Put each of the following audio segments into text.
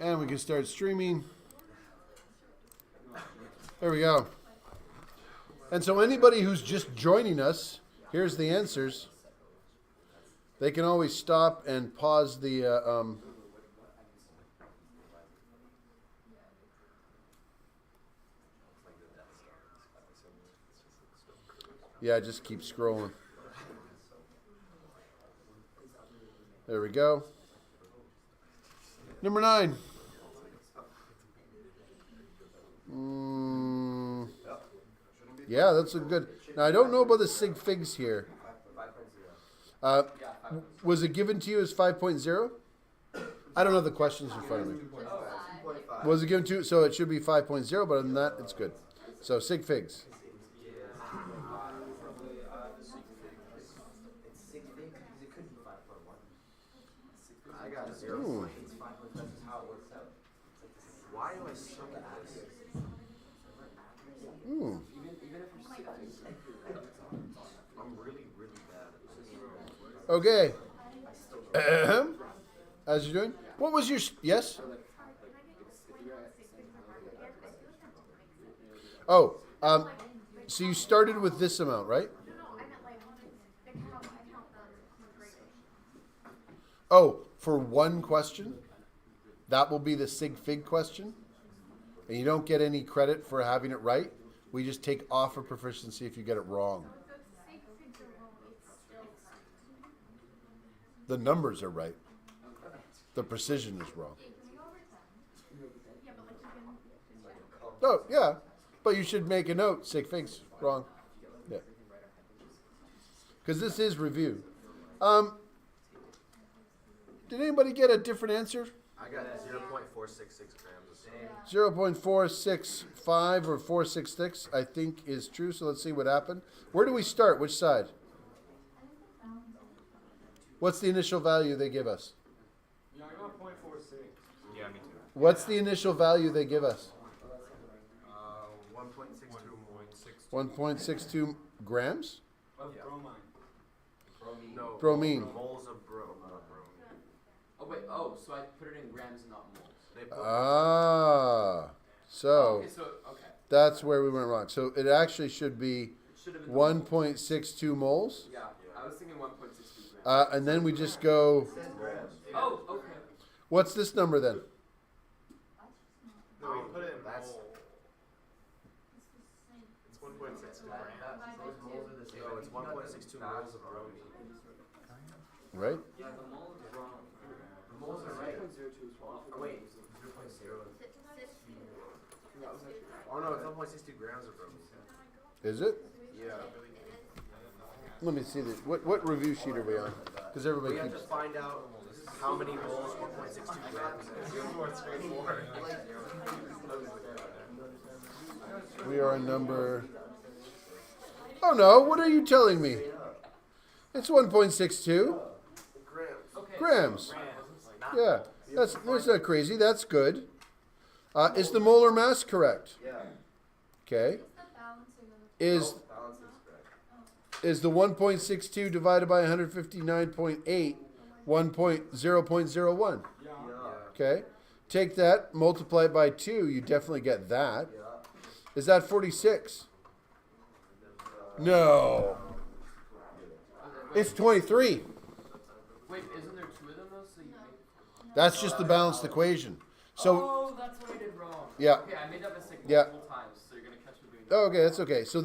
And we can start streaming. There we go. And so anybody who's just joining us, here's the answers. They can always stop and pause the... yeah, just keep scrolling. There we go. Number 9. Yeah, that's a good... Now, I don't know about the sig figs here. Was it given to you as 5.0? I don't have the questions in front of me. Was it given to you? So it should be 5.0, but other than that, it's good. So sig figs. Ooh. Why do I suck at this? I'm really, really bad. Okay. How's you doing? What was your... Yes? Oh, so you started with this amount, right? Oh, for one question? That will be the sig fig question? And you don't get any credit for having it right? We just take off a proficiency if you get it wrong. The numbers are right. The precision is wrong. Oh, yeah. But you should make a note. Sig figs, wrong. Yeah. Because this is review. Did anybody get a different answer? I got 0.466 grams. 0.465 or 466, I think, is true. So let's see what happened. Where do we start? Which side? What's the initial value they give us? Yeah, I got 0.46. Yeah, me too. What's the initial value they give us? 1.62 grams? Of bromine. No, Bromine. moles of not bromine. Oh wait, so I put it in grams and not moles. So Okay. that's where we went wrong. So it actually should be 1.62 moles. Yeah, I was thinking 1.62 grams. And then we just go... Oh, okay. What's this number then? No, we put it in moles. It's 1.62 grams. No, it's 1.62 moles of bromine. Right? Yeah, the moles is wrong. The moles are right. 0.02 is wrong. Oh, wait. 0.0. Oh, no, it's 1.62 grams of bromine. Is it? Yeah. Let me see this. What review sheet are we on? Because everybody We have to keeps... find out how many moles 1.62 grams is. It's more straightforward. We are on number... Oh no, what are you telling me? It's 1.62 grams. Yeah, that's not crazy. That's good. Is the molar mass correct? Yeah. Okay. Is the 1.62 divided by 159.8 0.01? Yeah. Okay. Take that, multiply it by 2. You definitely get that. Is that 46? No. It's 23. Wait, isn't there two of them though? So you make... That's just the balanced equation. So, Oh, that's what I did wrong. yeah. Okay, I made that mistake Yeah. multiple times, so you're gonna catch me doing that. Okay, that's okay. So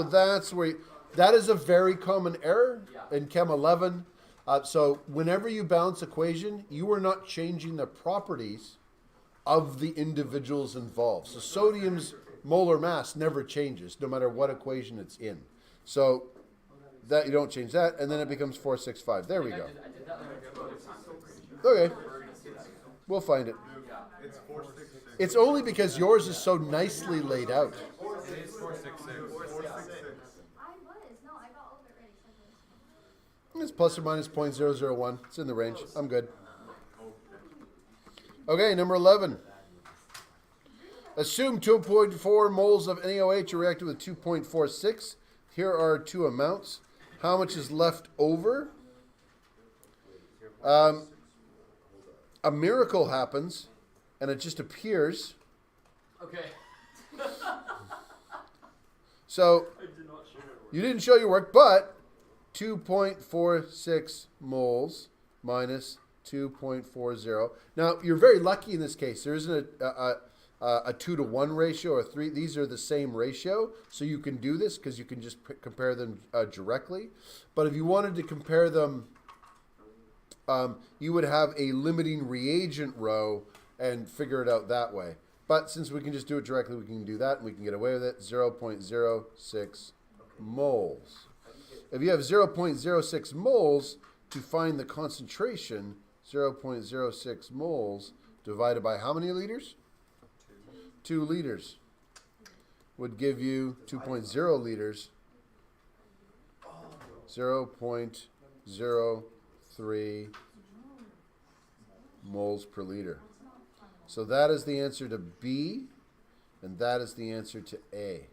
that's where that is a very common error in Chem 11. So whenever you balance equation, you are not changing the properties of the individuals involved. So sodium's molar mass never changes, no matter what equation it's in. So that you don't change that, and then it becomes 465. There we go. I did that like a couple of times. Okay, we'll find it. It's 466. It's only because yours is so nicely laid out. It is 466. It's plus or minus 0.001. It's in the range. I'm good. Okay, number 11. Assume 2.4 moles of NaOH are reacted with 2.46. Here are two amounts. How much is left over? A miracle happens, and it just appears. Okay. So I did not show my work. you didn't show your work, but 2.46 moles minus 2.40. Now, you're very lucky in this case. There isn't a 2 to 1 ratio or 3. These are the same ratio, so you can do this because you can just compare them directly. But if you wanted to compare them, you would have a limiting reagent row and figure it out that way. But since we can just do it directly, we can do that, and we can get away with it. 0.06 moles. If you have 0.06 moles, to find the concentration, 0.06 moles divided by how many liters? 2 liters would give you 2.0 liters, 0.03 moles per liter. So that is the answer to B, and that is the answer to A.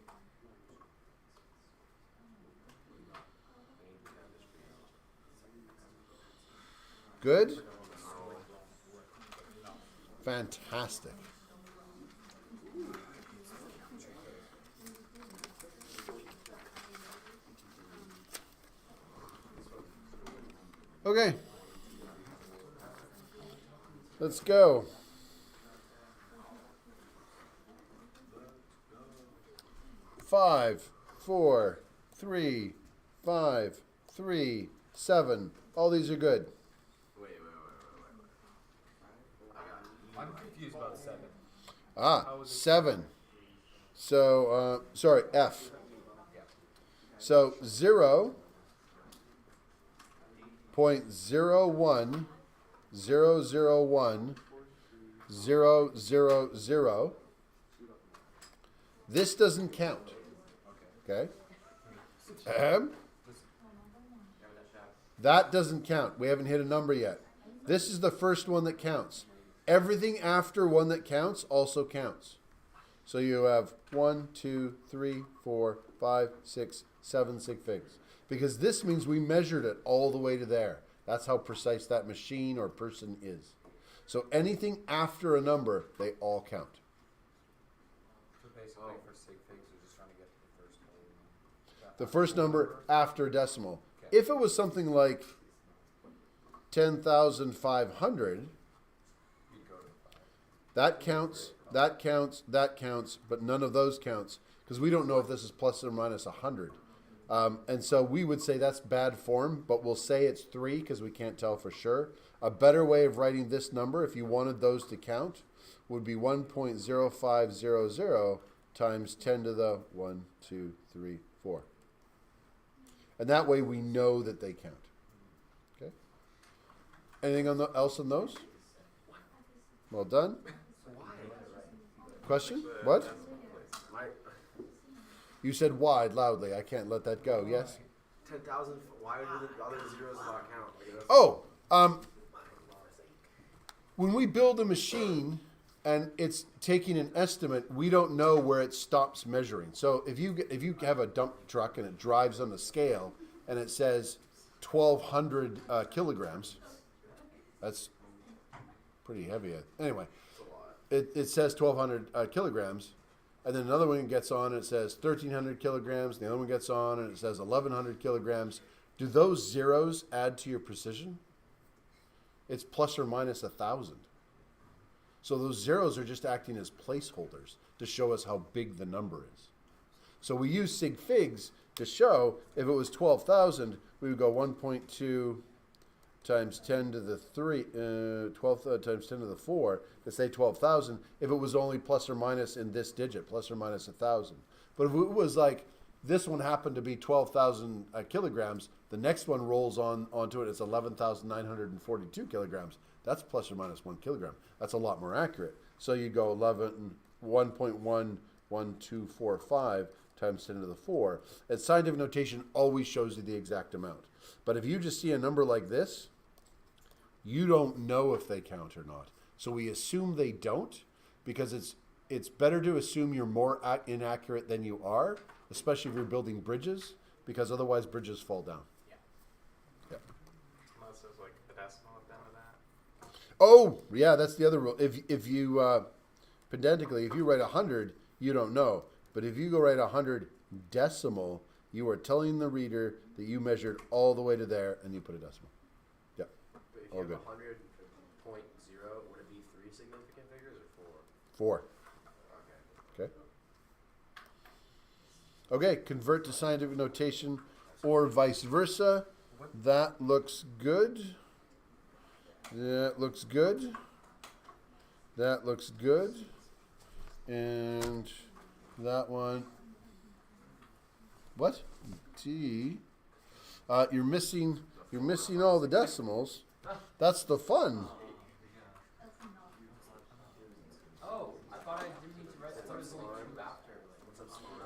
Good? Fantastic. Okay. Let's go. 5, 4, 3, 5, 3, 7. All these are good. I'm confused about 7. Ah, 7. So, sorry, F. So 0.01001,000. This doesn't count. Okay? That doesn't count. We haven't hit a number yet. This is the first one that counts. Everything after one that counts also counts. So you have 1, 2, 3, 4, 5, 6, 7 sig figs. Because this means we measured it all the way to there. That's how precise that machine or person is. So anything after a number, they all count. So basically for sig figs, you're just trying to get the first one. The first number after a decimal. If it was something like 10,500, You go to 5. that counts, that counts, that counts, but none of those counts because we don't know if this is plus or minus 100. And so we would say that's bad form, but we'll say it's 3 because we can't tell for sure. A better way of writing this number, if you wanted those to count, would be 1.0500 times 10 to the 1, 2, 3, 4. And that way we know that they count. Okay? Anything else on those? Well done. Question? What? You said wide loudly. I can't let that go. Yes? 10,000. Why would the other zeros not count? Like, that's- Oh, when we build a machine and it's taking an estimate, we don't know where it stops measuring. So if you have a dump truck and it drives on the scale and it says 1,200 kilograms, that's pretty heavy. Anyway, it says 1,200 kilograms, and then another one gets on and it says 1,300 kilograms. The other one gets on and it says 1,100 kilograms. Do those zeros add to your precision? It's plus or minus 1,000. So those zeros are just acting as placeholders to show us how big the number is. So we use sig figs to show if it was 12,000, we would go 1.2 times 10 to the 3, 12 times 10 to the 4 to say 12,000 if it was only plus or minus in this digit, plus or minus 1,000. But if it was like this one happened to be 12,000 kilograms, the next one rolls onto it, it's 11,942 kilograms. That's plus or minus 1 kilogram. That's a lot more accurate. So you go 1.11245 times 10 to the 4. And scientific notation always shows you the exact amount. But if you just see a number like this, you don't know if they count or not. So we assume they don't because it's better to assume you're more inaccurate than you are, especially if you're building bridges, because otherwise bridges fall down. Unless there's like a decimal at the end of Oh, yeah, that's the other rule. If you pedantically, if you write 100, you don't know. But if you go write 100 decimal, you are telling the reader that you measured all the way to there, and you put a decimal. Yeah, But if all you good. have 100.0, would it be 3 significant figures or 4. 4? Okay. Okay. Okay, convert to scientific notation or vice versa. That looks good. That looks good. That looks good. And that one. What? T. You're missing all the decimals. That's the fun. Oh, I thought I didn't need to write. I thought it was only 2 after.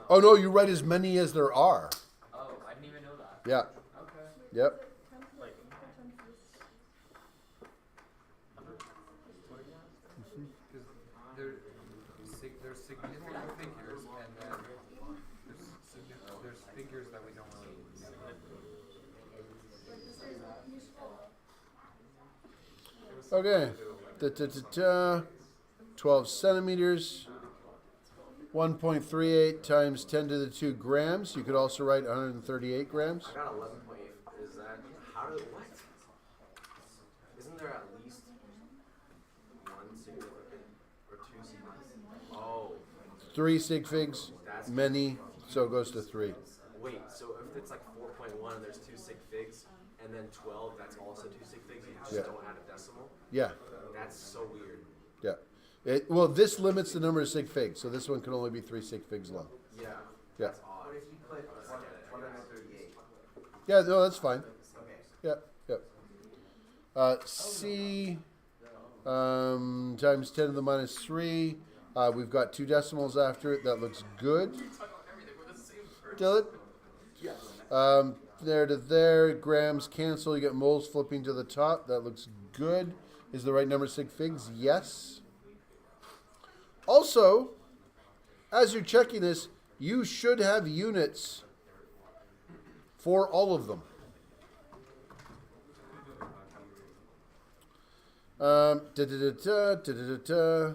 Oh no, you write as many as there are. Oh, I didn't even know that. Yeah. Okay. Yep. There's significant figures, and then there's figures that we don't really know. Okay. Da, da, da, da. 12 centimeters. 1.38 times 10 to the 2 grams. You could also write 138 grams. I got 11.8. Is that what? Isn't there at least 1 significant or 2 significant? Oh, 3 sig figs, many, so it goes to 3. wait. So if it's like 4.1 and there's 2 sig figs, and then 12, that's also 2 sig figs. You just Yeah. don't add a decimal. Yeah, That's so weird. yeah. Well, this limits the number of sig figs, so this one can only be 3 sig figs long. Yeah. Yeah. That's odd. What if you put 138? Yeah, no, that's fine. Okay. Yep, yep. C times 10 to the minus 3. We've got 2 decimals after it. That looks good. Dylan? There to there. Grams cancel. You get moles flipping to the top. That looks good. Is the right number of sig figs? Yes. Also, as you're checking this, you should have units for all of them. Da, da, da, da, da, da, da.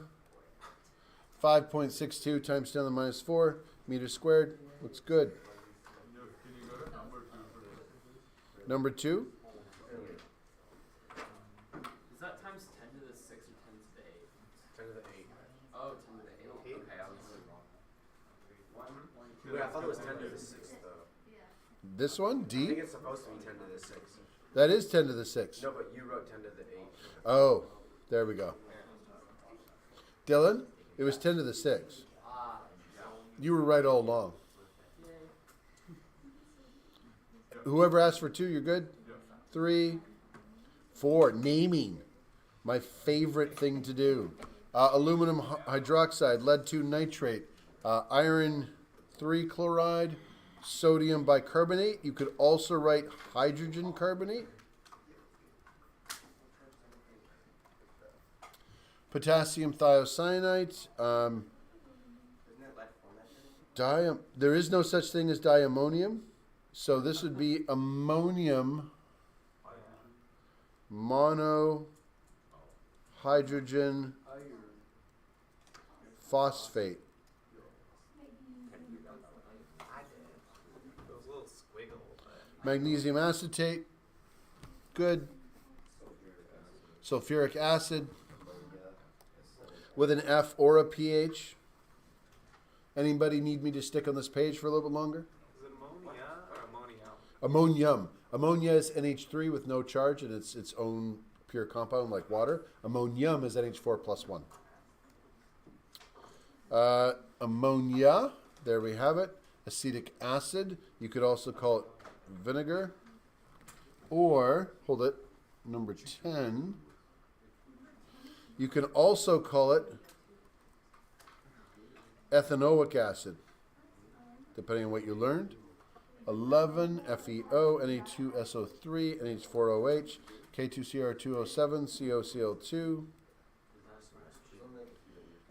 5.62 times 10 to the minus 4 meters squared. Looks good. Number 2. Is that times 10 to the 6 or 10 to the 8? 10 to the 8. Oh, 10 to the 8. Okay, I was wrong. Wait, I thought it was 10 to the 6 though. This one, I think D. it's supposed to be 10 to the 6. That is 10 to the 6. No, but you wrote 10 to the 8. Oh, there we go. Dylan, it was 10 to the 6. You were right all along. Whoever asked for 2, you're good? 3, 4, naming. My favorite thing to do. Aluminum hydroxide, lead 2 nitrate, iron 3 chloride, sodium bicarbonate. You could also write hydrogen carbonate. Potassium thiocyanate. There is no such thing as diammonium. So this would be ammonium monohydrogen phosphate. Those little squiggles. Magnesium acetate. Good. Sulfuric acid with an F or a pH. Anybody need me to stick on this page for a little bit longer? Is it ammonia or ammonium? Ammonium. Ammonia is NH3 with no charge, and it's its own pure compound like water. Ammonium is NH4 plus 1. Ammonia, there we have it. Acetic acid, you could also call it vinegar. Or, hold it, number 10. You can also call it ethanoic acid, depending on what you learned. 11 FeO, Na2SO3, NH4OH, K2CR2O7, COCl2,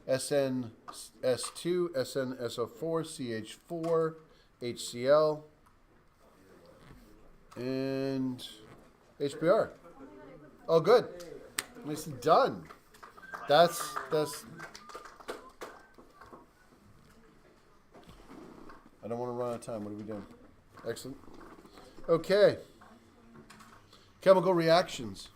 SnS2, SnSO4, CH4, HCl, and HBr. Oh, good. Nicely done. That's. I don't want to run out of time. What are we doing? Excellent. Okay. Chemical reactions.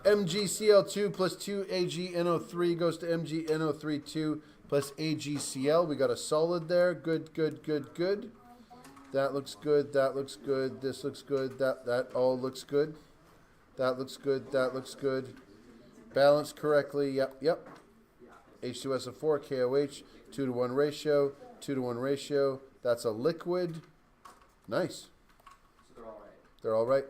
MgCl2 plus 2AgNO3 goes to MgNO3 plus AgCl. We got a solid there. Good. That looks good. That looks good. This looks good. That all looks good. That looks good. That looks good. Balanced correctly. Yep. H2SO4, KOH, 2-to-1 ratio, 2-to-1 ratio. That's a liquid. Nice. So they're all right. They're all right.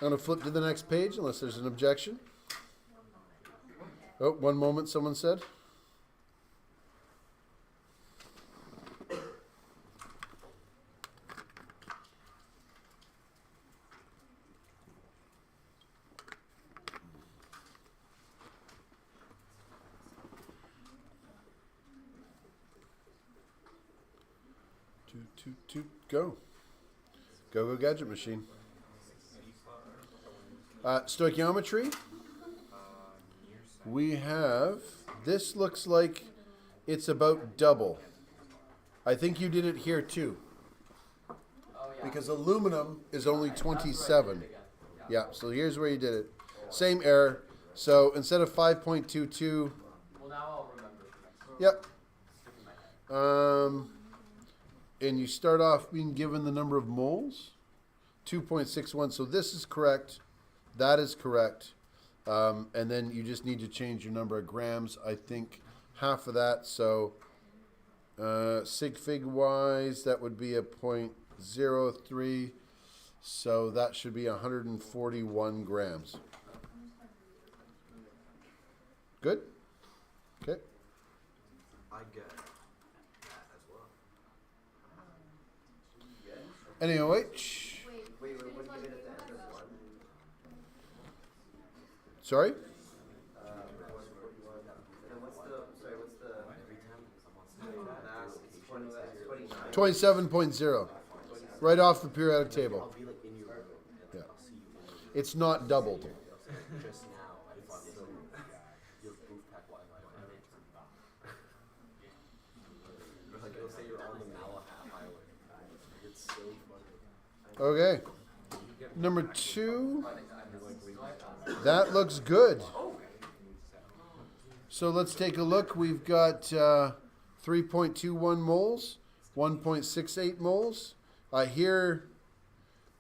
I'm going to flip to the next page unless there's an objection. Oh, one moment, someone said. Go. Go gadget machine. Stoichiometry. We have, this looks like it's about double. I think you did it here too. Oh, yeah. Because aluminum is only 27. Again. Yeah, so here's where you did it. Same error. So instead of 5.22, Well, now I'll remember for next time. yep. Stick in my head. And you start off being given the number of moles, 2.61. So this is correct. That is correct. And then you just need to change your number of grams. I think half of that. So sig fig wise, that would be a 0.03. So that should be 141 grams. Good? Okay. I get that as well. NaOH. Wait, what do you get at the end of one? Sorry? 141. And then what's the every time? That's 29. 27.0. Right off the periodic table. I'll be like in your room. Yeah. I'll see you. It's not doubled. Just now, I thought so. Your booth pack Wi-Fi. Like it'll say you're on the Malahat Highway. It's so funny. Okay. Number 2. That looks good. So let's take a look. We've got 3.21 moles, 1.68 moles. Here,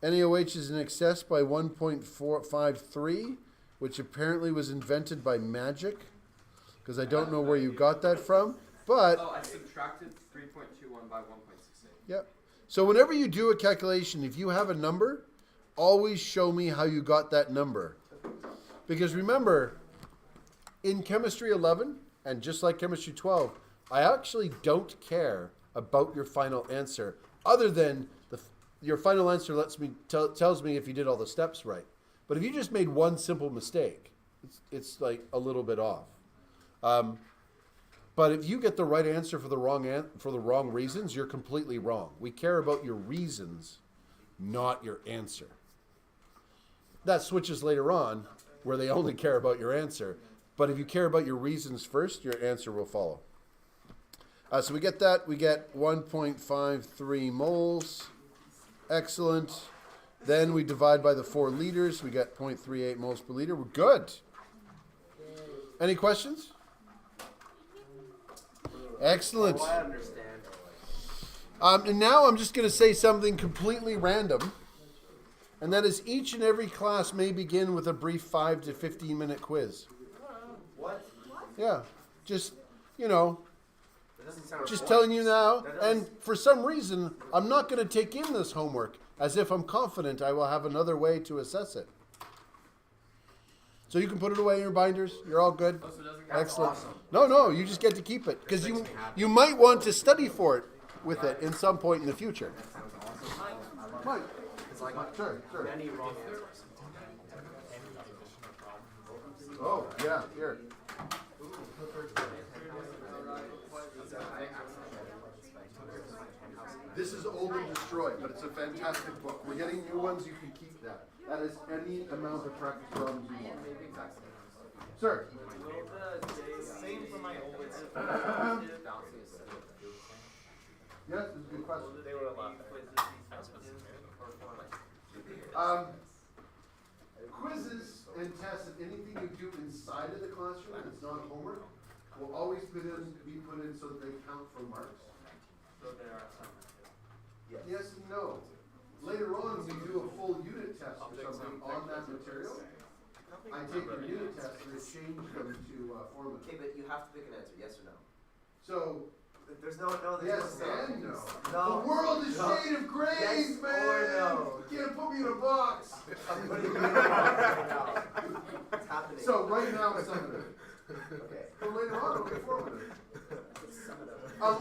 NaOH is in excess by 1.453, which apparently was invented by magic, because I don't know where you got that from. But Oh, I subtracted 3.21 by 1.68. yep. So whenever you do a calculation, if you have a number, always show me how you got that number. Because remember, in Chemistry 11, and just like Chemistry 12, I actually don't care about your final answer, other than your final answer tells me if you did all the steps right. But if you just made one simple mistake, it's like a little bit off. But if you get the right answer for the wrong reasons, you're completely wrong. We care about your reasons, not your answer. That switches later on, where they only care about your answer. But if you care about your reasons first, your answer will follow. So we get that. We get 1.53 moles. Excellent. Then we divide by the 4 liters. We get 0.38 moles per liter. We're good. Any questions? Excellent. Oh, I understand. And now I'm just going to say something completely random. And that is, each and every class may begin with a brief 5 to 15 minute quiz. What? Yeah. Just, That doesn't sound just fun. telling you now. That doesn't- And for some reason, I'm not going to take in this homework as if I'm confident I will have another way to assess it. So you can put it away in your binders. You're all good. Oh, so it doesn't count. Excellent. awesome. No, you just get to keep it. Because you might want to study for it with it in some point in the future. Sounds awesome. Mike. It's like Sure. many wrong answers. Oh, yeah, here. This is old and destroyed, but it's a fantastic book. We're getting new ones. You can keep that. That is any amount of practice problems you want. Sir. Same for my old Yes, this is a good question. They were a lot Quizzes and tests and anything you do inside of the classroom that's not homework will always be put in so that they count for marks. So there are some. Yes and no. Later on, we do a full unit test or something on that material. I take the unit test and I change them to formulas. Okay, but you have to pick an answer, yes or no. So, There's no, yes there's and no. no. The world is No. shade of grays, Yes man! or no. You can't put me in a box. I'm putting you in a box right now. It's happening. So, right now, it's summative. Okay. But later on, it'll be formative. Sum it up.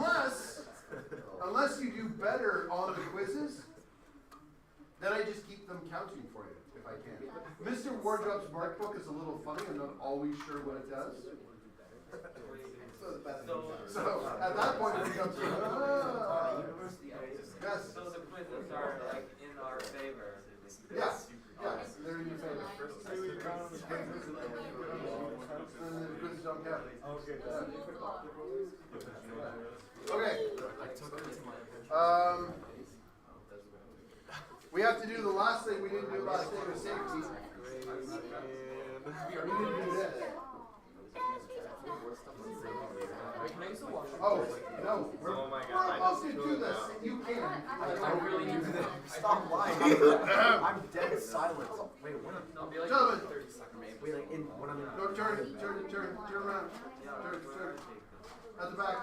Unless you do better on the quizzes, then I just keep them counting for you, if I can. Mr. Wardrop's mark book is a little funny. I'm not always sure what it does. So, at that point, it becomes, University yes, So the quizzes are like in our favor. yeah, they're in your favor. And the quizzes don't count. Okay. We have to do the last thing we didn't do last day was safety. We didn't do this. Oh, no. We're supposed to do this. You can. I really need to. Stop lying. I'm dead silent. Wait, when I'm No, be like Gentlemen. 30 seconds maybe. wait, like in when I'm in No, turn around. Turn. At the back.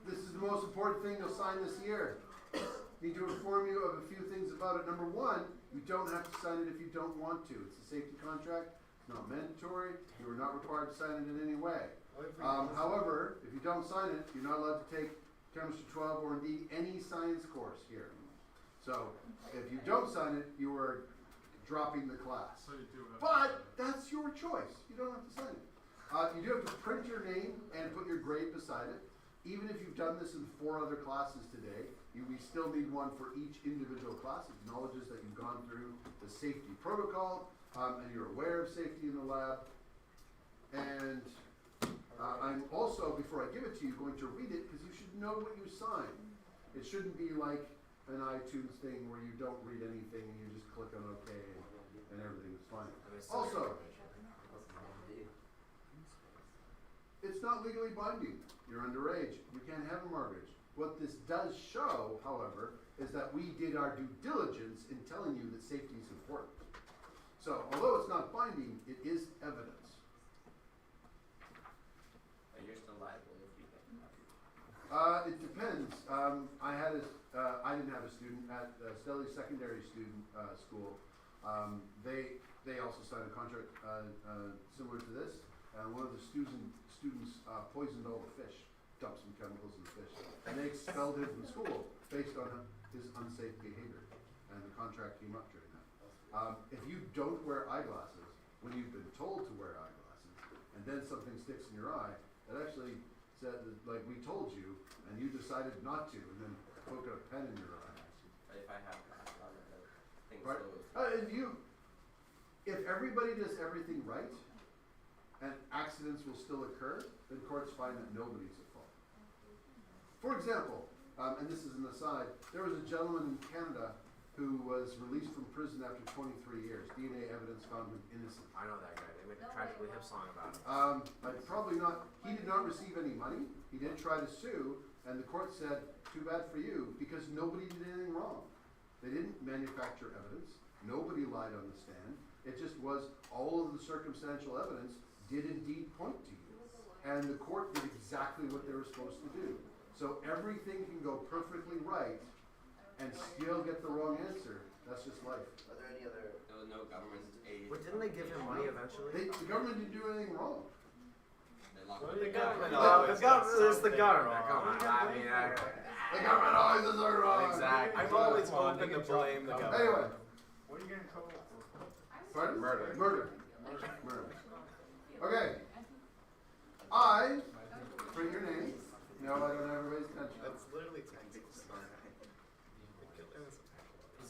This is the most important thing you'll sign this year. Need to inform you of a few things about it. Number one, you don't have to sign it if you don't want to. It's a safety contract. It's not mandatory. You are not required to sign it in any way. However, if you don't sign it, you're not allowed to take Chemistry 12 or indeed any science course here. So, if you don't sign it, you are dropping the class. But that's your choice. You don't have to sign it. You do have to print your name and put your grade beside it. Even if you've done this in 4 other classes today, we still need one for each individual class. It acknowledges that you've gone through the safety protocol and you're aware of safety in the lab. And I'm also, before I give it to you, going to read it because you should know what you sign. It shouldn't be like an iTunes thing where you don't read anything and you just click on OK and everything is fine. Also, it's not legally binding. You're underage. You can't have a mortgage. What this does show, however, is that we did our due diligence in telling you that safety is important. So, although it's not binding, it is evidence. But you're still liable if you get It depends. I didn't have a student at Stelly's secondary student school. They also signed a contract similar to this. And one of the students poisoned all the fish, dumped some chemicals in the fish, and they expelled him from school based on his unsafe behavior. And the contract came up during that. If you don't wear eyeglasses when you've been told to wear eyeglasses, and then something sticks in your eye, that actually said that, like, we told you, and you decided not to, and then poke a pen in your eye. But if I have glasses on, then things Right. go. If everybody does everything right, and accidents will still occur, then courts find that nobody's at fault. For example, and this is an aside, there was a gentleman in Canada who was released from prison after 23 years. DNA evidence found him innocent. I know that guy. They made a tragically hip song about him. Probably not. He did not receive any money. He did try to sue, and the court said, too bad for you, because nobody did anything wrong. They didn't manufacture evidence. Nobody lied on the stand. It just was all of the circumstantial evidence did indeed point to you. And the court did exactly what they were supposed to do. So everything can go perfectly right and still get the wrong answer. That's just life. Are there any other? There was no government aid. But didn't they give him money eventually? The government didn't do anything wrong. They locked Well, him. the government No, always it's got it's the government. Come on. The government always does it wrong. Exactly. I'm always hoping to blame the government. Anyway. What are you gonna call it? Pardon? Murder. Murder. Okay. I print your name. No, I don't have everybody's attention. That's literally text. Is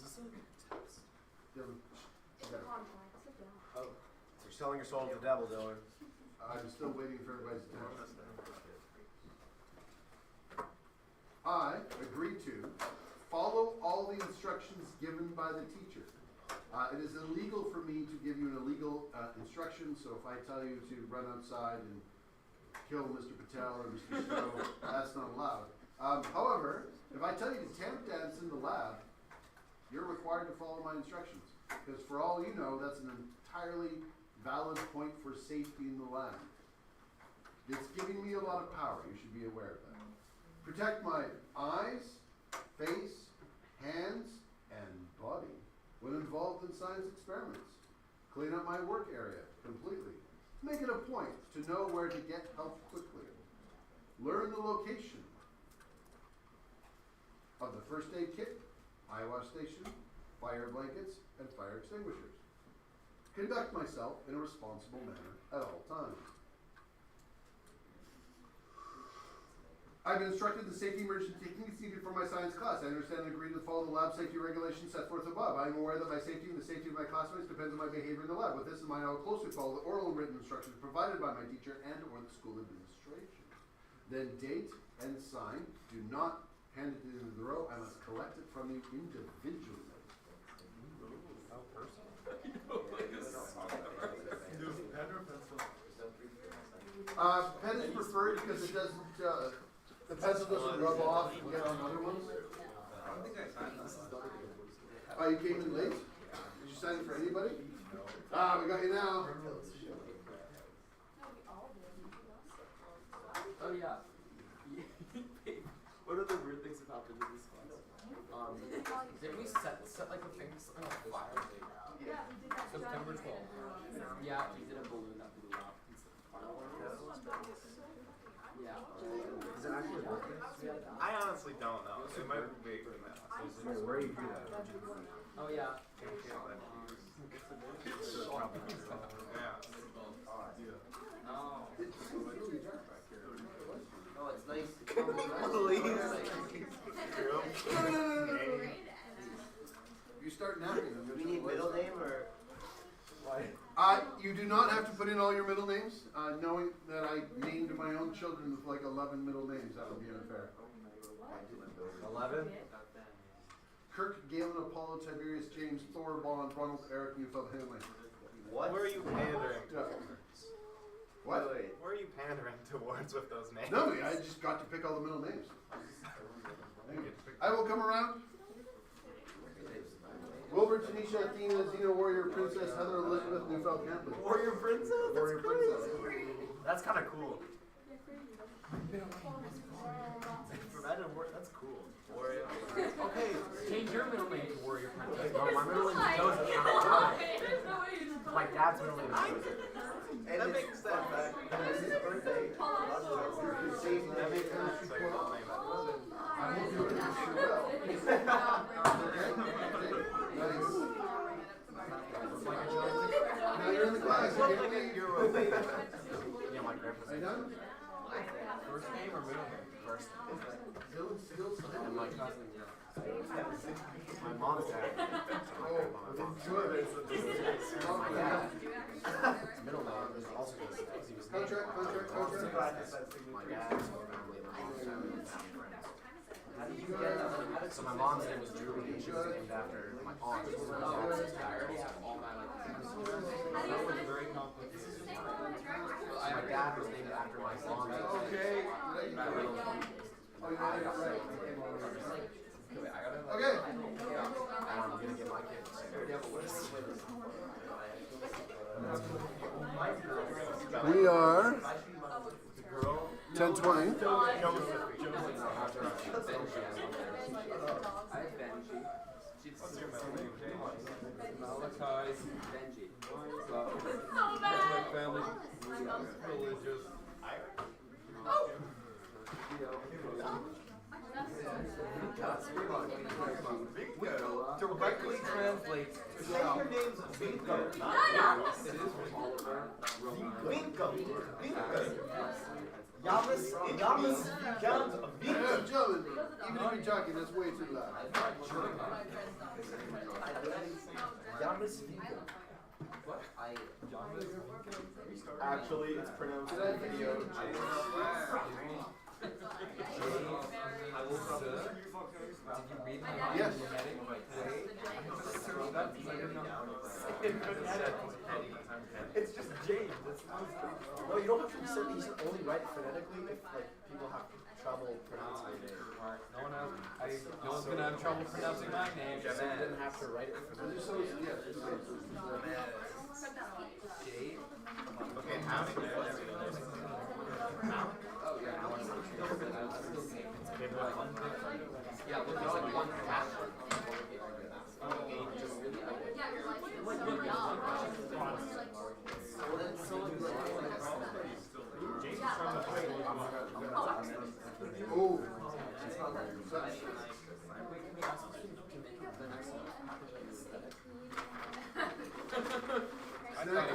this a text? Oh, you're selling your soul to the devil, Dylan. I'm still waiting for everybody's attention. I agree to follow all the instructions given by the teacher. It is illegal for me to give you an illegal instruction, so if I tell you to run outside and kill Mr. Patel or Mr. Stowe, that's not allowed. However, if I tell you to tap dance in the lab, you're required to follow my instructions. Because for all you know, that's an entirely valid point for safety in the lab. It's giving me a lot of power. You should be aware of that. Protect my eyes, face, hands, and body when involved in science experiments. Clean up my work area completely. Make it a point to know where to get help quickly. Learn the location of the first aid kit, eye wash station, fire blankets, and fire extinguishers. Conduct myself in a responsible manner at all times. I've been instructed the safety emergency techniques needed for my science class. I understand and agree to follow the lab safety regulations set forth above. I am aware that my safety and the safety of my classmates depends on my behavior in the lab. With this in mind, I will closely follow the oral and written instructions provided by my teacher and or the school administration. Then date and sign. Do not hand it in the row. I must collect it from you individually. How personal. Pen is preferred because it doesn't, the pencil doesn't rub off and get on other ones. I don't think I signed this. Oh, you came in late? Did you sign it for anybody? We got you now. Oh yeah. What are the weird things that happened in this class? Did we set like a thing on fire? Yeah, we did that. September 12th. Yeah, we did a balloon that blew up. Yeah. Is it actually working? I honestly don't know. It might be a mess. Where do you do that? Oh yeah. Oh, it's nice. You start napping. Do we need middle name or? You do not have to put in all your middle names. Knowing that I named my own children with like 11 middle names, that would be unfair. 11? Kirk, Galen, Apollo, Tiberius, James, Thor, Bond, Ronald, Eric, Neufeld, Hanley. What? Where are you pandering? Yeah. What? Wait, where are you pandering towards with those names? No, I just got to pick all the middle names. I will come around. Wilbur, Tanisha, Athena, Xena, Warrior, Princess, Heather, Elizabeth, Neufeld, Campley. Warrior Princess? Warrior Princess. That's kind of cool. That's cool. Warrior. Okay. Change your middle name to Warrior Princess. No, my middle name is Joseph. My dad's middle name is Joseph. That makes sense. It's his birthday. That makes sense. I will do it. You will. Now you're in the class. Yeah, my grandpa's Are you done? First name or middle name? first. And my cousin, My mom's dad. Good. My dad. Middle name is also Joseph. He was named Contract. my dad's family, my mom's family, and friends. So my mom's name was Julie, and she was named after my aunt. I already have all my that was very complicated. My dad was named after my mom's. Okay. My middle name. Oh, you got it right. I Okay. And I'm gonna get my kids. We are The girl. 10:20. What's your middle name, Malachi. Benji. My family religious. Which directly translates to Your name's Bingo. it is from Bingo. Bingo. Yamas, Yamas, Yamas, Gentlemen, even if you're talking, that's way too loud. Yamas Vigo. What? Actually, it's pronounced in the video. Did you read my Yes. genetic way? I just searched that because I didn't know how to say it. It's just James. It's no, you don't have to say it. You should only write it phonetically if like people have trouble pronouncing your name. No one else. No one's gonna have trouble pronouncing my name. So you didn't have to write it phonetically. Jade. Okay, how many Yeah, look, there's like one cat. Oh, I thought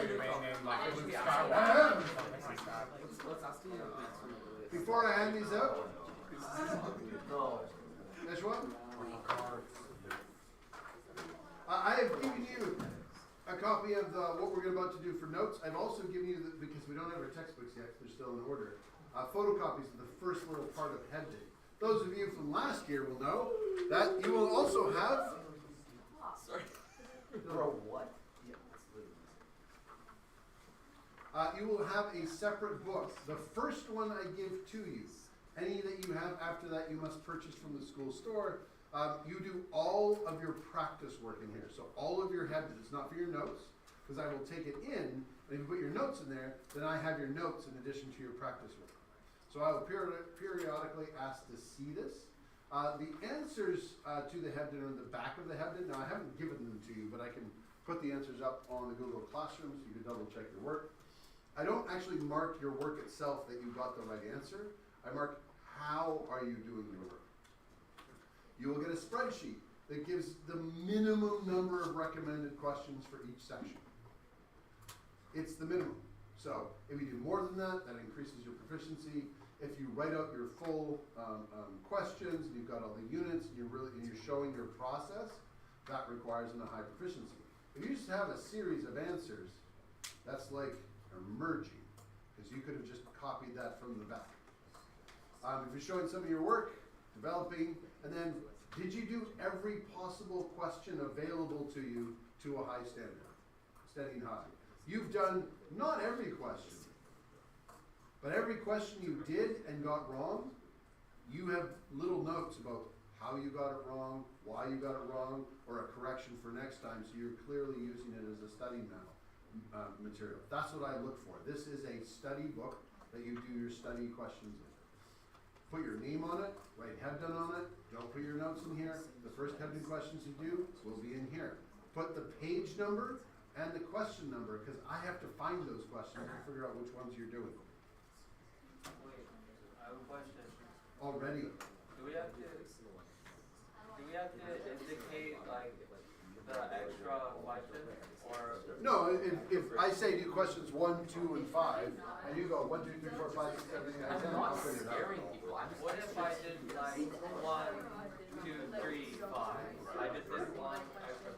it would be named like Luke Skywalker or something like that. Let's ask you. before I hand these out, No. next one. I have given you a copy of what we're about to do for notes. I've also given you, because we don't have our textbooks yet, they're still in order, photocopies of the first little part of head day. Those of you from last year will know that you will also have Sorry. Bro, what? you will have a separate book. The first one I give to you. Any that you have after that you must purchase from the school store. You do all of your practice work in here. So all of your head, it's not for your notes, because I will take it in, and if you put your notes in there, then I have your notes in addition to your practice work. So I will periodically ask to see this. The answers to the Hebden are in the back of the Hebden. Now I haven't given them to you, but I can put the answers up on the Google Classroom so you can double check your work. I don't actually mark your work itself that you got the right answer. I mark how are you doing your work. You will get a spreadsheet that gives the minimum number of recommended questions for each section. It's the minimum. So if you do more than that, that increases your proficiency. If you write out your full questions and you've got all the units and you're showing your process, that requires a high proficiency. If you just have a series of answers, that's like emerging, because you could have just copied that from the back. If you're showing some of your work, developing, and then did you do every possible question available to you to a high standard, studying high? You've done not every question, but every question you did and got wrong, you have little notes about how you got it wrong, why you got it wrong, or a correction for next time, so you're clearly using it as a study material. That's what I look for. This is a study book that you do your study questions in. Put your name on it, write Hebden on it, don't put your notes in here. The first Hebden questions you do will be in here. Put the page number and the question number, because I have to find those questions and figure out which ones you're doing. Wait, I have a question. Already. Do we have to indicate like the extra question or No, if I say do questions 1, 2, and 5, and you go 1, 2, 3, 4, 5, 6, 7, 8, 9, 10, I'm I'll not figure it out. scaring people. I'm just what if I did like 1, 2, 3, 5? I just did one extra,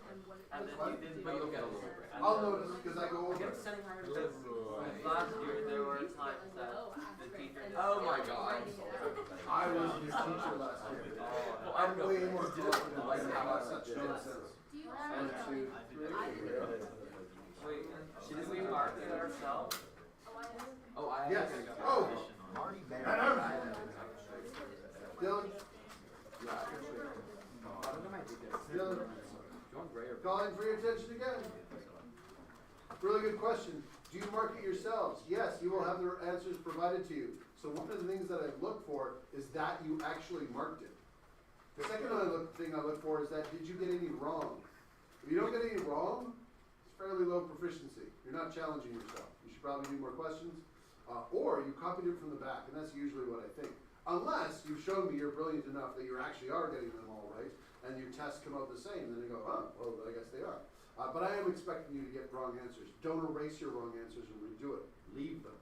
and then you did. But you'll get a little bit. I'll notice because I go over Get it. setting higher Because last year there were times that the teacher did. Oh my god. I was your teacher last year. Well, I'm way more disciplined than Like, you have such nonsense. 1, 2, 3. Wait, should we mark it ourselves? Oh, I Yes. have to Oh, Marty Bear. Dylan. Dylan. Calling for your attention again. Really good question. Do you mark it yourselves? Yes, you will have the answers provided to you. So one of the things that I look for is that you actually marked it. The second thing I look for is that did you get any wrong? If you don't get any wrong, it's fairly low proficiency. You're not challenging yourself. You should probably do more questions. Or you copied it from the back, and that's usually what I think. Unless you've shown me you're brilliant enough that you actually are getting them all right, and your tests come out the same, then you go, oh, well, I guess they are. But I am expecting you to get wrong answers. Don't erase your wrong answers and redo it. Leave them.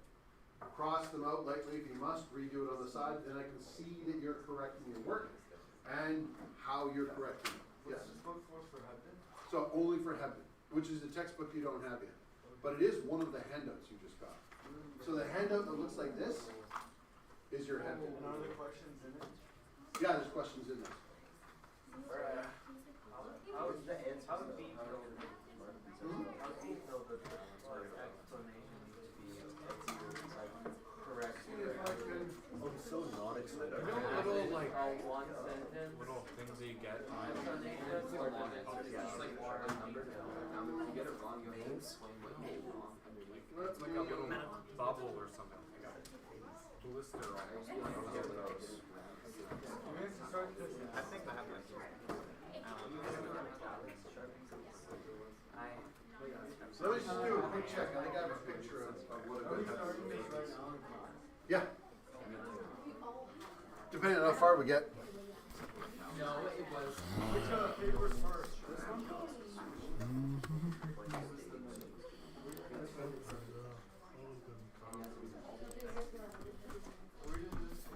Cross them out lightly if you must, redo it on the side, then I can see that you're correcting your work and how you're correcting it. Yes. What's this book for Hebden? So only for Hebden, which is the textbook you don't have yet. But it is one of the handouts you just got. So the handout that looks like this is your Hebden. And are there questions in it? Yeah, there's questions in there. How is the answer? How would be how would be feel the explanation needs to be like correct? I'm so not excited. You know, little like One sentence. little things that you get. Explanation or one answer. It's just like water number down. If you get it wrong, you have to explain what you did wrong underneath. It's like a little bubble or something. Like a blister almost. I don't get those. I think I have my So let me just do a quick check. I think I have a picture of what a good Hebden is. Yeah. Depending on how far we get. No, it was. Which paper's first? This one?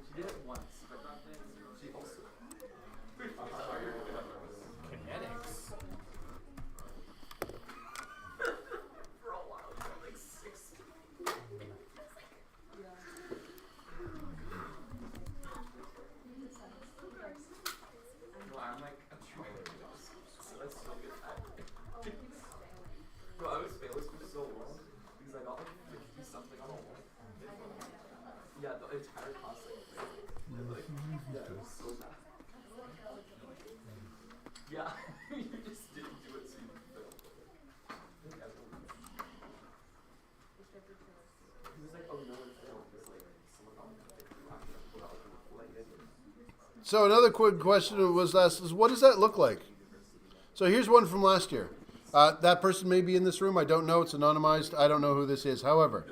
She did it once, but not then. She also. Kinetics. For a while, it felt like 6. No, I'm like a trailer. So that's so good. No, I was failures for so long because I got like 50 something on a wall. Yeah, the entire class like, yeah, it was so bad. Yeah, you just didn't do it, so you failed. He was like, oh, no one failed because like someone got like 50 after I pulled out like So another quick question was asked is, what does that look like? So here's one from last year. That person may be in this room. I don't know. It's anonymized. I don't know who this is. However,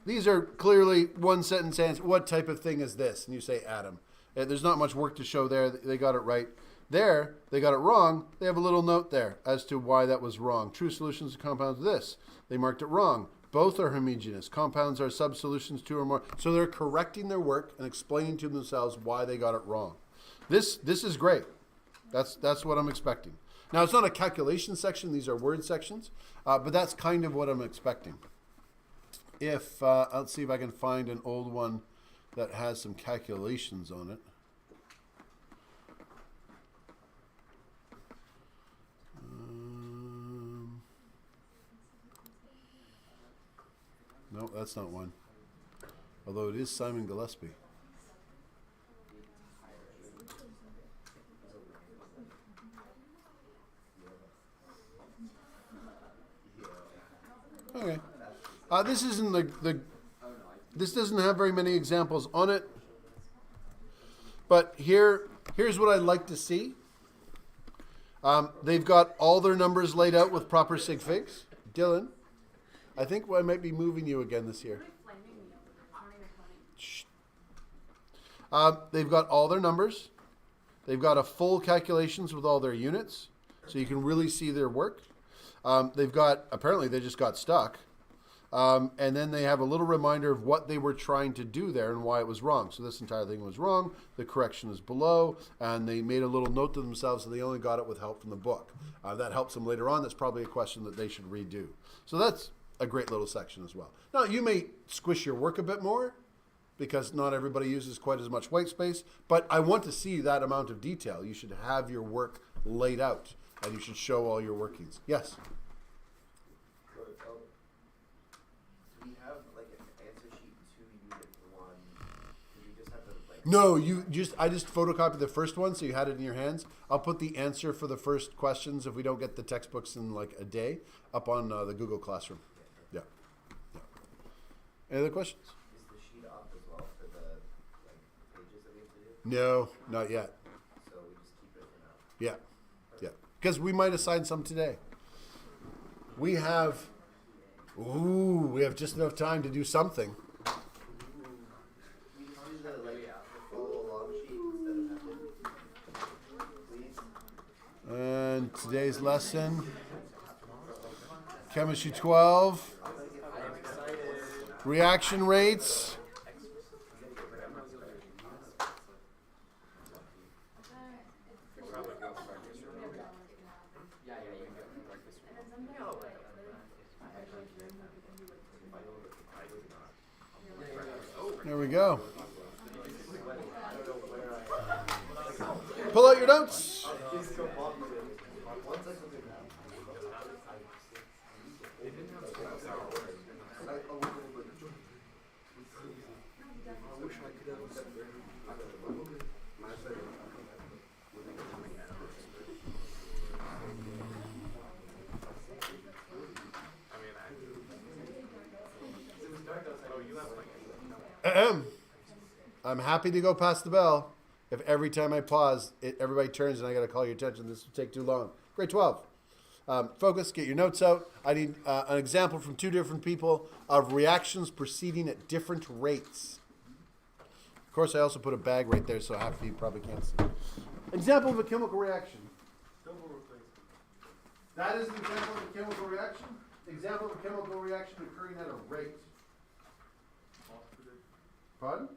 these are clearly one sentence answers. What type of thing is this? And you say atom. There's not much work to show there. They got it right. There, they got it wrong. They have a little note there as to why that was wrong. True solutions to compounds of this. They marked it wrong. Both are homogeneous. Compounds are subsolutions, 2 or more. So they're correcting their work and explaining to themselves why they got it wrong. This is great. That's what I'm expecting. Now, it's not a calculation section. These are word sections. But that's kind of what I'm expecting. If, let's see if I can find an old one that has some calculations on it. No, that's not one. Although it is Simon Gillespie. Okay. This isn't this doesn't have very many examples on it. But here's what I'd like to see. They've got all their numbers laid out with proper sig figs. Dylan, I think I might be moving you again this year. Shh. They've got all their numbers. They've got a full calculations with all their units, so you can really see their work. Apparently they just got stuck. And then they have a little reminder of what they were trying to do there and why it was wrong. So this entire thing was wrong. The correction is below. And they made a little note to themselves that they only got it with help from the book. That helps them later on. That's probably a question that they should redo. So that's a great little section as well. Now, you may squish your work a bit more because not everybody uses quite as much white space. But I want to see that amount of detail. You should have your work laid out. And you should show all your workings. Yes? No, I just photocopied the first one, so you had it in your hands. I'll put the answer for the first questions if we don't get the textbooks in like a day up on the Google Classroom. Yeah. Any other questions? Is the sheet up as well for the pages that we have to do? No, not yet. So we just keep it for now. Yeah. Because we might assign some today. We have just enough time to do something. And today's lesson Chemistry 12. I am excited. Reaction rates. There we go. Pull out your notes. I'm happy to go past the bell. If every time I pause, everybody turns and I got to call your attention, this will take too long. Grade 12. Focus, get your notes out. I need an example from two different people of reactions proceeding at different rates. Of course, I also put a bag right there, so half of you probably can't see. Example of a chemical reaction. That is an example of a chemical reaction. Example of a chemical reaction occurring at a rate. Pardon?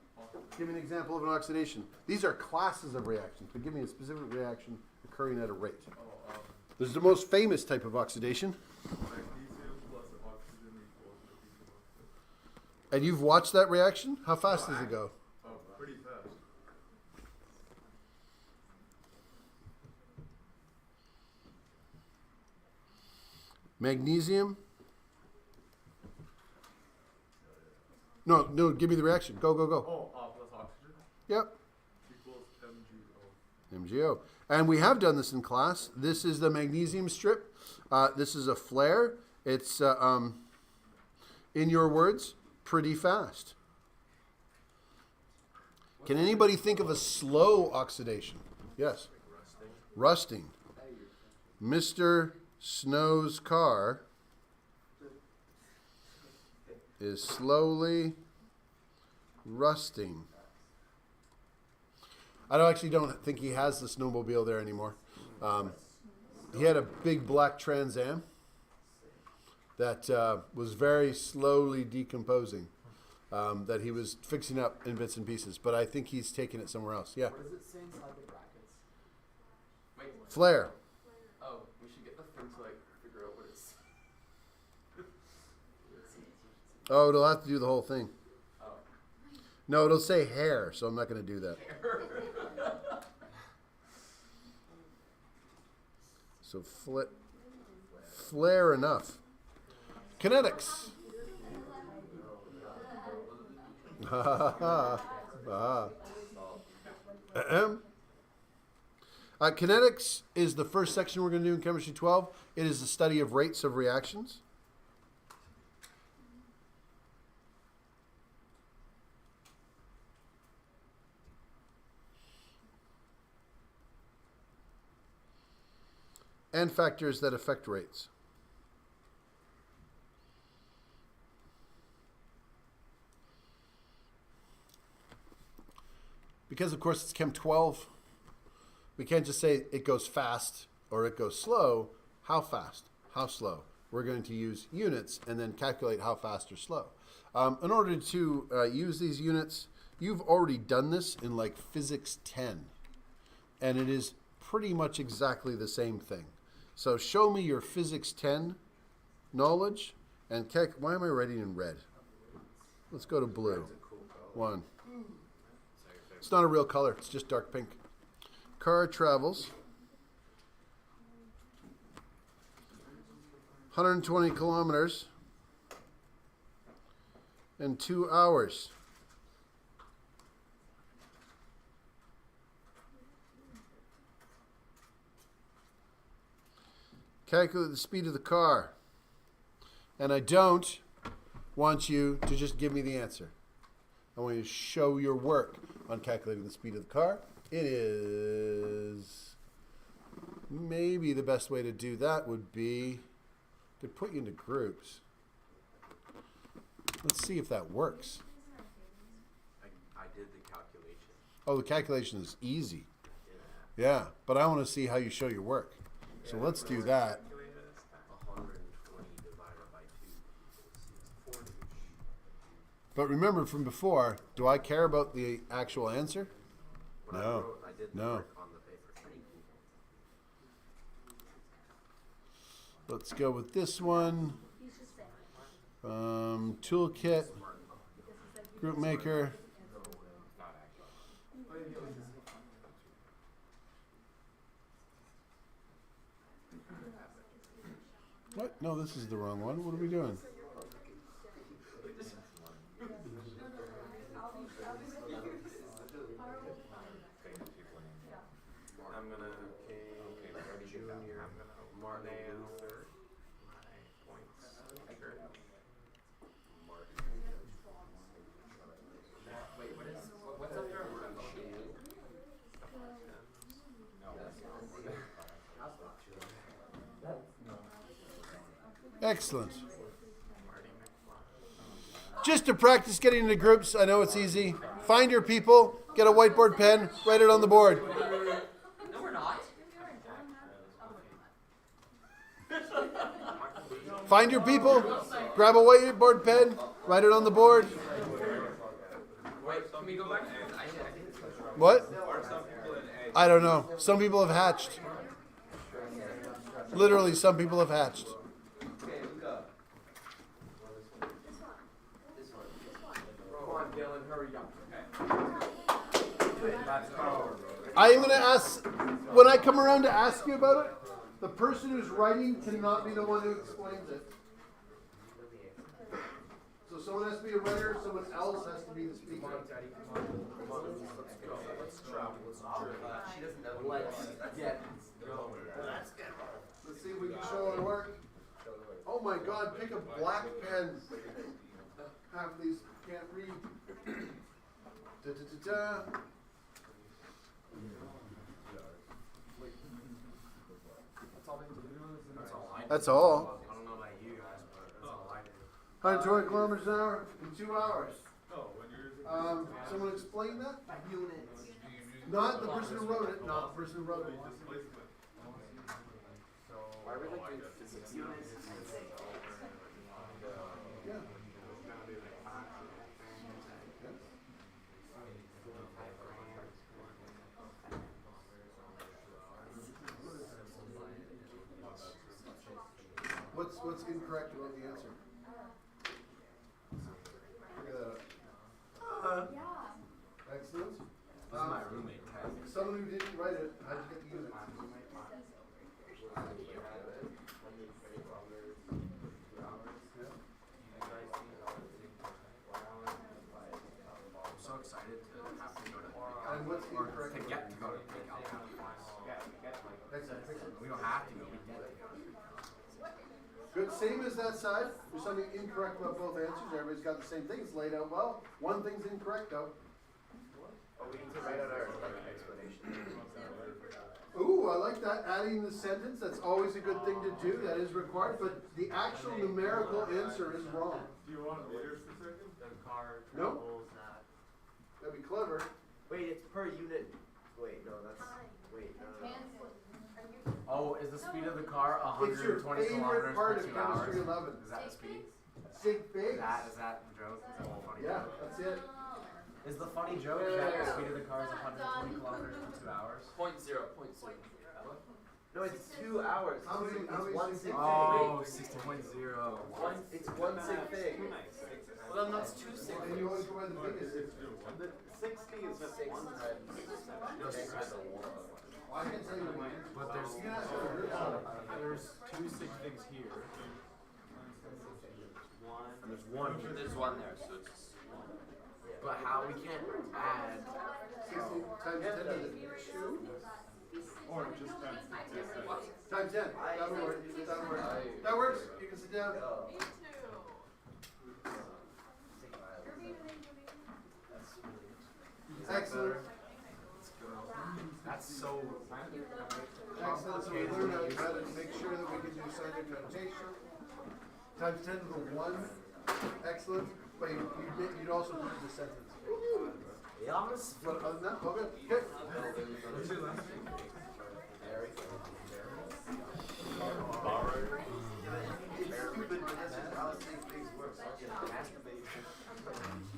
Give me an example of an oxidation. These are classes of reactions, but give me a specific reaction occurring at a rate. This is the most famous type of oxidation. And you've watched that reaction? How fast does it go? Pretty fast. Magnesium. No, give me the reaction. Go, go, go. Oh, plus oxygen Yep. equals MgO. MgO. And we have done this in class. This is the magnesium strip. This is a flare. It's, in your words, pretty fast. Can anybody think of a slow oxidation? Yes. Rusting. Mr. Snow's car is slowly rusting. I don't think he has the snowmobile there anymore. He had a big black Trans Am that was very slowly decomposing, that he was fixing up in bits and pieces. But I think he's taking it somewhere else. Yeah. What does it say inside the brackets? Wait. Flare. Oh, we should get the thing to like figure out what it's. Oh, it'll have to do the whole thing. Oh. No, it'll say hair, so I'm not going to do that. So flare enough. Kinetics. Kinetics is the first section we're going to do in Chemistry 12. It is the study of rates of reactions. And factors that affect rates. Because, of course, it's Chem 12, we can't just say it goes fast or it goes slow. How fast? How slow? We're going to use units and then calculate how fast or slow. In order to use these units, you've already done this in like Physics 10. And it is pretty much exactly the same thing. So show me your Physics 10 knowledge. And why am I writing in red? Let's go to blue. 1. It's not a real color. It's just dark pink. Car travels 120 kilometers in 2 hours. Calculate the speed of the car. And I don't want you to just give me the answer. I want you to show your work on calculating the speed of the car. It is maybe the best way to do that would be to put you into groups. Let's see if that works. I did the calculation. Oh, the calculation is easy. Yeah, but I want to see how you show your work. So let's do that. 120 divided But remember from before, do I care about the actual answer? When I No. wrote, I did the No. work on the paper. Let's go with this one. Toolkit, group maker. What? No, this is the wrong one. What are we doing? I'm gonna Junior Martin third. Points. Martin. Wait, what's up there? Excellent. Just to practice getting into groups, I know it's easy. Find your people, get a whiteboard pen, write it on the board. No, we're not. Find your people, grab a whiteboard pen, write it on the board. Wait, can we go back to What? I don't know. Some people have hatched. Literally, some people have hatched. Okay, Luca. Come on, Dylan, hurry up. I am going to ask, when I come around to ask you about it, the person who's writing cannot be the one who explains it. So someone has to be a writer, someone else has to be the speaker. Let's travel. She doesn't know. Let's get going. Let's see if we can show our work. Oh my God, pick a black pen. Half of these can't read. Da, da, da, da. That's all. I don't know about you guys, but that's all I do. 120 kilometers an hour in 2 hours. Oh, when you're Someone explain that? Units. Not the person who wrote it, not the person who wrote it. displacement. Why are we like doing physics? Units. Yeah. What's incorrect about the answer? Figure that out. Excellent. This is my roommate, Ted. Someone who didn't write it, how'd you get the units? I'm so excited to have to go to And what's incorrect? to get to go to Big Alpine. Excellent. We don't have to go, we get to go. Good. Same as that side. There's something incorrect about both answers. Everybody's got the same thing. It's laid out well. One thing's incorrect though. Oh, we need to write out our explanation. Ooh, I like that. Adding the sentence. That's always a good thing to do. That is required. But the actual numerical answer is wrong. Do you want leaders for a second? the car Nope. travels at That'd be clever. Wait, it's per unit. Wait, no, that's. Wait, no. Oh, is the speed of the car It's your 120 favorite kilometers part per of 2 hours? Chemistry 11. Is that the speed? Sig figs. Is that the joke? Is that the funny Yeah, joke? that's it. Is the funny joke that the speed of the car is 120 kilometers per 2 hours? point zero. No, it's 2 hours. How many- It's how many one sig sig Oh, thing. 60.0. It's one sig thing. Well, then that's two sig. And you always go by the biggest. The 60 is just one times. I can tell you mine. But there's You can ask for yours. there's 2 sig figs here. And there's one here. There's one there, so it's But how we can't add 60 times 10 to the 2. Or just times Times 10. That'll work. That'll work. That works. You can sit down. Excellent. That's so Excellent. So we learned how to make sure that we can do subject notation. Times 10 to the 1. Excellent. But you'd also put the sentence. Yes. But other than that, all good. Okay. It's stupid, but that's just how sig figs works. Masturbation.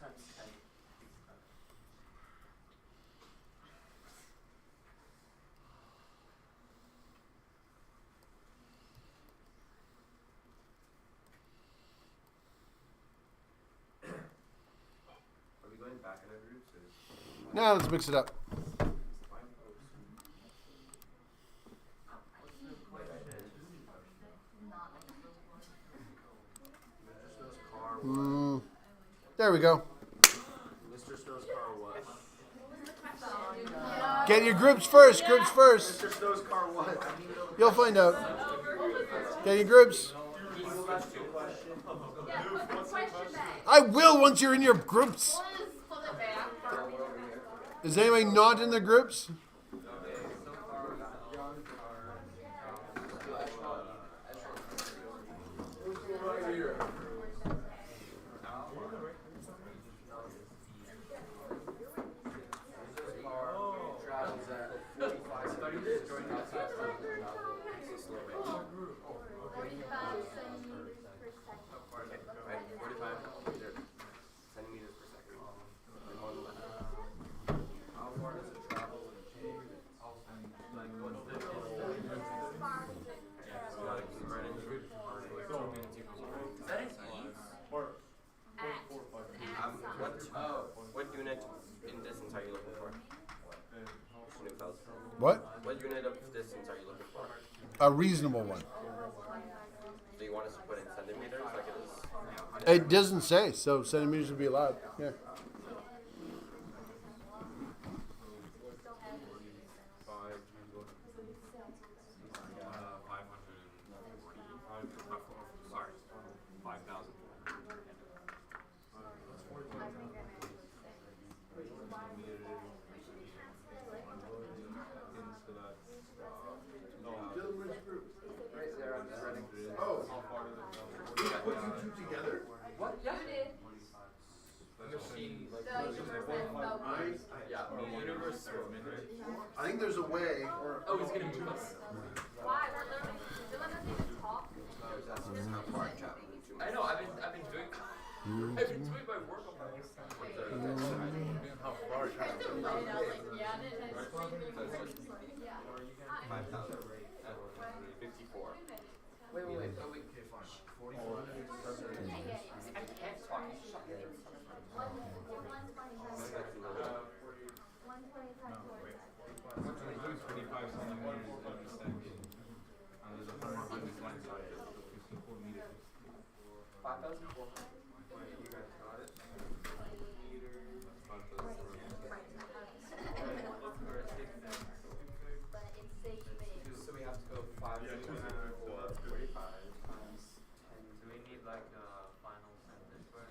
times 10. Are we going back in our groups or? Now let's mix it up. Mr. Snow's car what? There we go. Mr. Snow's car what? Get your groups first. Groups first. Mr. Snow's car what? You'll find out. Get your groups. I will once you're in your groups. Is anybody not in the groups? Centimeters per second. And on the left. How far does it travel in change? Like what's the gotta keep right in. Is that an E? What unit in distance are you looking for? Newfels. What? What unit of distance are you looking for? A reasonable one. Do you want us to put in centimeters like it is? It doesn't say, so centimeters would be allowed. Yeah. I think there's a way. Oh, he's gonna move us. Why? We're literally Dylan doesn't even talk. I know. I've been doing. I've been doing my work on my How far? I still know that, like, yeah, and it has yeah. 5,000. 54. Wait. Oh, wait. Okay, fine. 44. I can't talk. You shut me down. So we have to go 5 45 times 10. Do we need like a final sentence for it?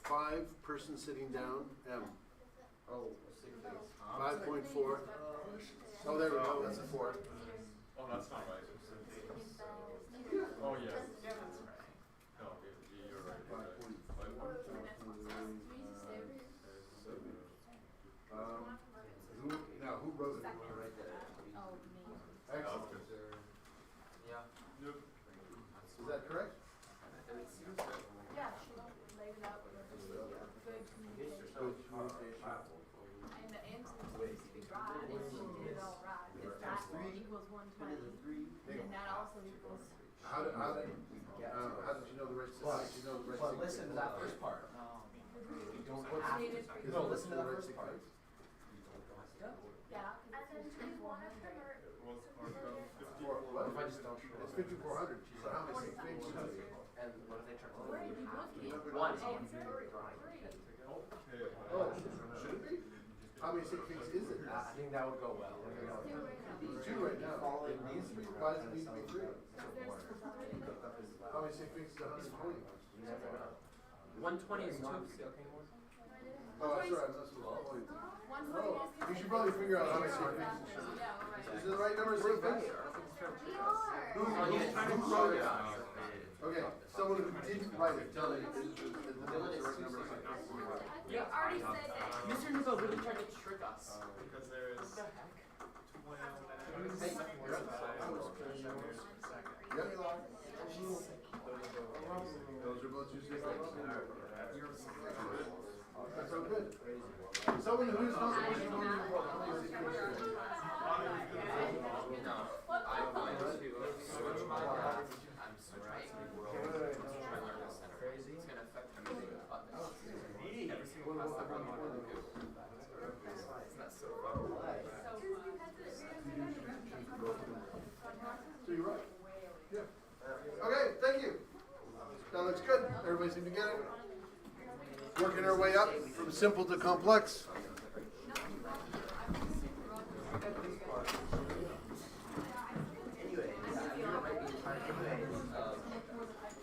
Five person sitting down. M. Oh, 6 things. 5.4. Oh, there we go. That's a 4. Oh, that's not right. Oh, yes. Yeah, that's right. No, you're right. Who wrote it? Right there. Excellent. Yeah. Is that correct? Yeah, she laid it out with a good communication. And the answer needs to be right if she did it all right. If that equals 120, then that also equals. How did you know the right did you know the right But listen to that first part. You don't have to. No, listen to that first part. Yeah. And then do you want to convert? What if I just don't? It's 5,400. So how many things should it be? And what if they turn to Where are you looking? One. Answer or three? Oh, should it be? How many sig figs is it? I think that would go well. It's 2 right now. It needs to be. Why does it need to be 3? How many sig figs is 120? 120 is 2. Oh, that's right. That's what I'm calling. 120 is. You should probably figure out how many sig figs. Yeah, right. Is it the right number of sig figs? Who wrote it? Okay, someone who didn't write it, tell me. Is the right number? You already said that. Mr. Nubo really tried to trick us. Because there is What the heck? 12 Hey, Yep. Those are both two six. That's so good. Someone who's not supposed to know your book, please indicate. I'm going to switch my I'm switching my world. It's gonna affect everything about this. Every single class that I'm on in the group. Isn't that so fun? So you're right. Yeah. Okay, thank you. That looks good. Everybody seem to get it? Working our way up from simple to complex. Anyway, I think it might be time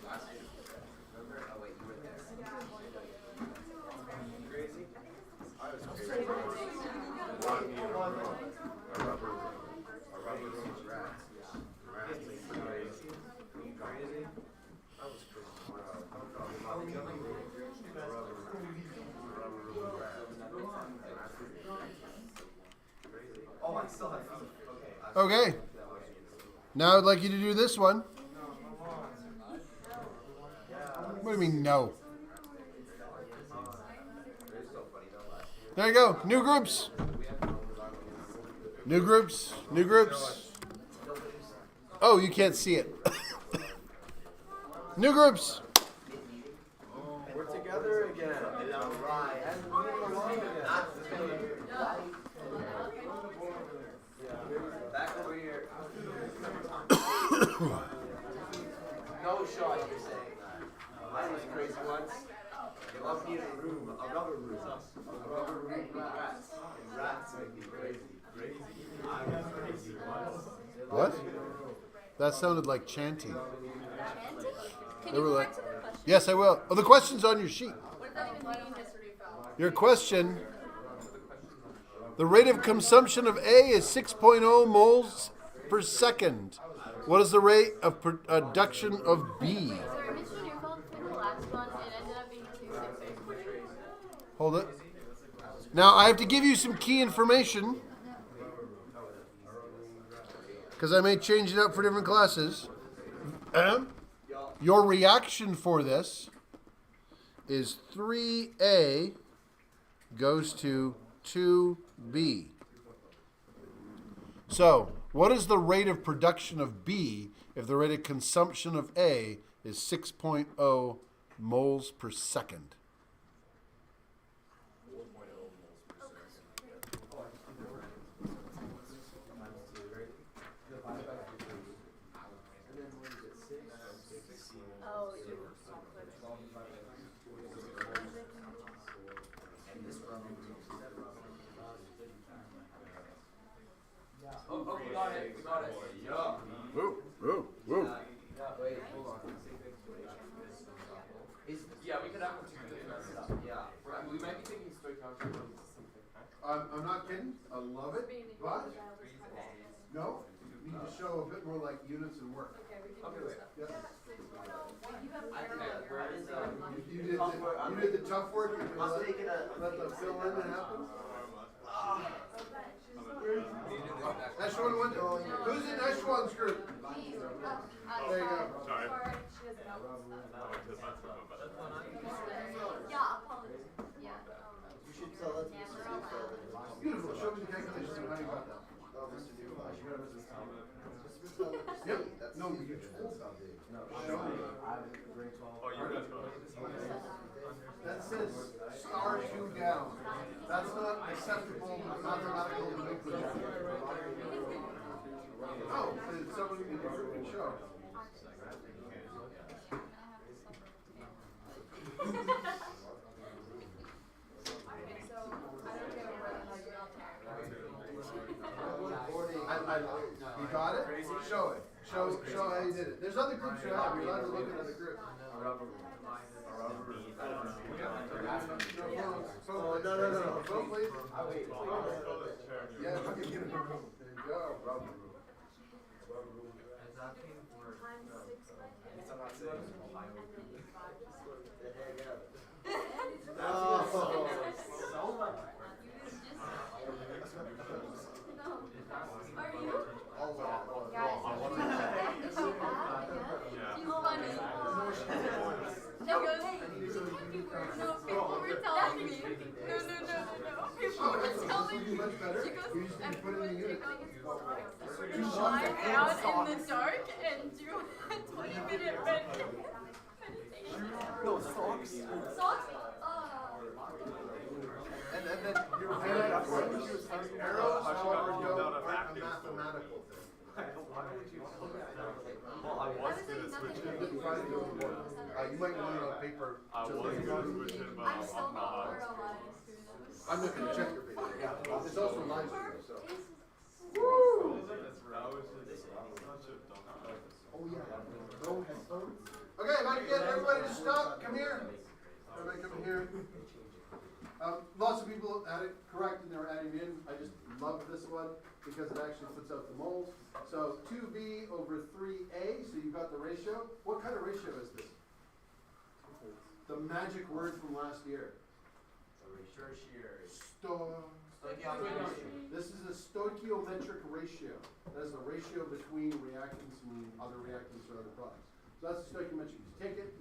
last year. Remember? Oh wait, you were there. Crazy? I was crazy. Oh, I still have feet. Okay. Now I'd like you to do this one. What do you mean, no? There you go. New groups. New groups. New groups. Oh, you can't see it. New groups. We're together again. Alright. And moving along again. Back over here. No shot, you're saying that. I was crazy once. You love me in a room, a rubber room. A rubber room with rats. And rats make me crazy. Crazy. I was crazy once. What? That sounded like chanting. Can They you were go like, back to the question? yes, I will. Oh, the question's on your sheet. What does that even mean, history foul? Your question. The rate of consumption of A is 6.0 moles per second. What is the rate of production of B? Sorry, Mr. Newfeld for the last one, it ended up being 266. Hold it. Now I have to give you some key information because I may change it up for different classes. Your reaction for this is 3A goes to 2B. So, what is the rate of production of B if the rate of consumption of A is 6.0 moles per second? Oh, Oh, we got it. We got it. Whoa, whoa, whoa. Wait, hold on. Yeah, we could have one too. Yeah. We might be taking straight calculus. I'm not kidding. I love it. But, no, you need to show a bit more like units and work. Okay, wait. Yep. Where is You did the tough work. You can I'm let taking a. the fill in and happen. Echelon 1. Who's in Echelon's group? There you go. Sorry. She doesn't know. Sorry. Yeah, apologies. Yeah. You should tell us Mr. Newfeld. Beautiful. Show me the calculations of how you got that. Oh, Mr. Newfeld. Yep. No, you told them. Show me. Oh, you're not supposed That says star 2 down. That's not acceptable mathematical nomenclature. Oh, it's someone in the group can show. You got it? Show it. Show how you did it. There's other groups you have. You're allowed to look at other groups. Oh, no. Phone, please. Wait. Yeah, you can get it. There you go. Rubber room. asking for times 6 by 10. At least I'm not saying Ohio. And then 85 times The hang out. Oh. so much. You just no. Are you? Guys, so bad. She's funny. She goes, no, people were telling me. No. People were telling me. She goes, everyone's taking his vlogs. We're gonna lie out in the dark and do a 20-minute meditation. No, socks. Socks? And then your parent afterwards, she was having arrows, however, don't a mathematical thing. Why would you? Well, I was You might want it on paper. I was gonna switch it, but I'm I'm still not. not paralyzed through those. I'm not gonna check your video. It's also live stream, so. That was just such a dumb practice. Oh yeah. No headphones. Okay, if I can get everybody to stop, come here. Everybody come here. Lots of people had it correct and they were adding in. I just love this one because it actually puts out the moles. So 2b over 3a, so you've got the ratio. What kind of ratio is this? The magic word from last year. Tertiary. This is a stoichiometric ratio. That is the ratio between reactants and other reactants or other products. So that's stoichiometry. You take it,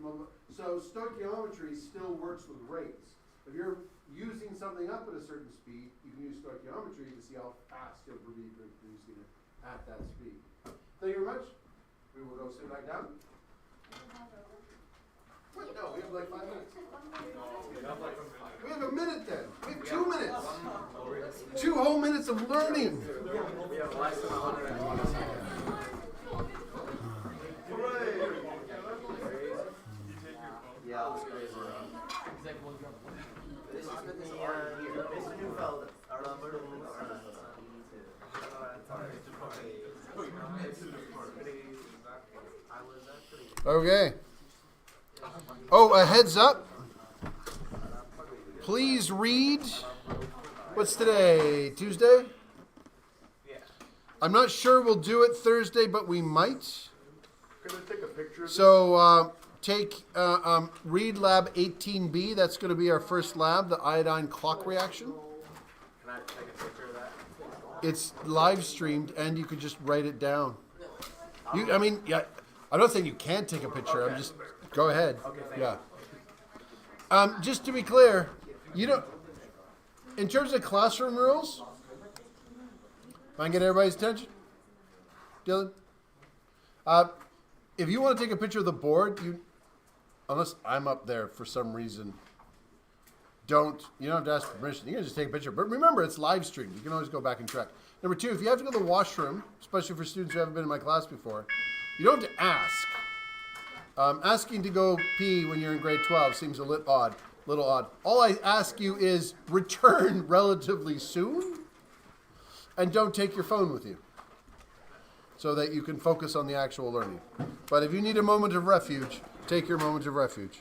so stoichiometry still works with rates. If you're using something up at a certain speed, you can use stoichiometry to see how fast you'll be producing it at that speed. Thank you very much. We will go sit back down. Wait, no, we have like 5 minutes. We have a minute then. We have 2 minutes. 2 whole minutes of learning. We have less than 120 seconds. Yeah, it was crazy. This is the Mr. Neufeld. Okay. Oh, a heads up. Please read. What's today? Tuesday? Yeah. I'm not sure we'll do it Thursday, but we might. Can I take a picture of So read lab 18B. That's going to be our first lab, the iodine clock reaction. Can I take a picture of that? It's live streamed, and you could just write it down. I'm not saying you can't take a picture. I'm just go ahead. Okay, thank Yeah. Just to be clear, you don't. In terms of classroom rules, if I can get everybody's attention, Dylan. If you want to take a picture of the board, unless I'm up there for some reason, you don't have to ask permission. You can just take a picture. But remember, it's live streamed. You can always go back and track. Number 2, if you have to go to the washroom, especially for students who haven't been in my class before, you don't have to ask. Asking to go pee when you're in grade 12 seems a little odd. All I ask you is return relatively soon, and don't take your phone with you, so that you can focus on the actual learning. But if you need a moment of refuge, take your moment of refuge.